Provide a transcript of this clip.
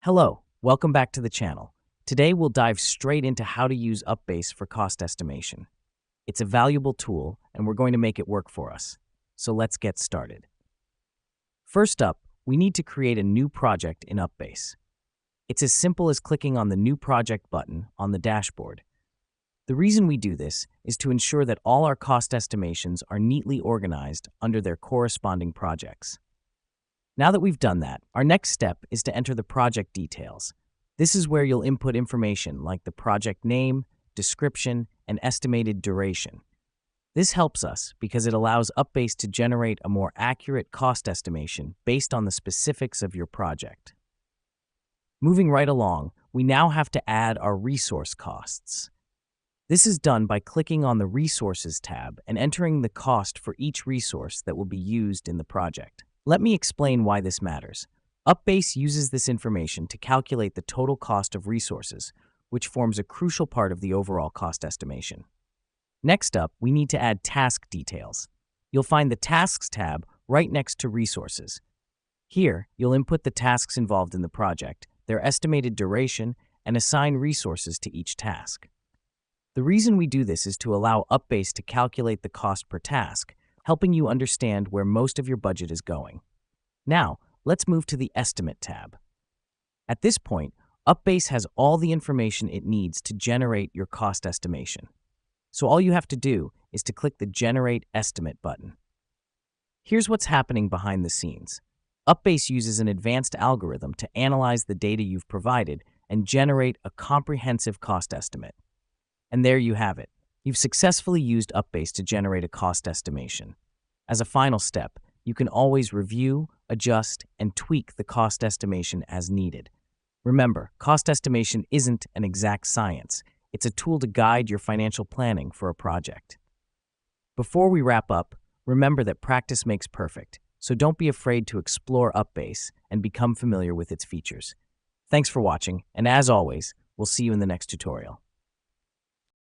Hello, welcome back to the channel. Today we'll dive straight into how to use UPBASE for cost estimation. It's a valuable tool and we're going to make it work for us. So let's get started. First up, we need to create a new project in UPBASE. It's as simple as clicking on the New Project button on the dashboard. The reason we do this is to ensure that all our cost estimations are neatly organized under their corresponding projects. Now that we've done that, our next step is to enter the project details. This is where you'll input information like the project name, description, and estimated duration. This helps us because it allows UPBASE to generate a more accurate cost estimation based on the specifics of your project. Moving right along, we now have to add our resource costs. This is done by clicking on the Resources tab and entering the cost for each resource that will be used in the project. Let me explain why this matters. UPBASE uses this information to calculate the total cost of resources, which forms a crucial part of the overall cost estimation. Next up, we need to add task details. You'll find the Tasks tab right next to Resources. Here, you'll input the tasks involved in the project, their estimated duration, and assign resources to each task. The reason we do this is to allow UPBASE to calculate the cost per task, helping you understand where most of your budget is going. Now, let's move to the Estimate tab. At this point, UPBASE has all the information it needs to generate your cost estimation. So all you have to do is to click the Generate Estimate button. Here's what's happening behind the scenes. UPBASE uses an advanced algorithm to analyze the data you've provided and generate a comprehensive cost estimate. And there you have it. You've successfully used UPBASE to generate a cost estimation. As a final step, you can always review, adjust, and tweak the cost estimation as needed. Remember, cost estimation isn't an exact science. It's a tool to guide your financial planning for a project. Before we wrap up, remember that practice makes perfect, so don't be afraid to explore UPBASE and become familiar with its features. Thanks for watching, and as always, we'll see you in the next tutorial.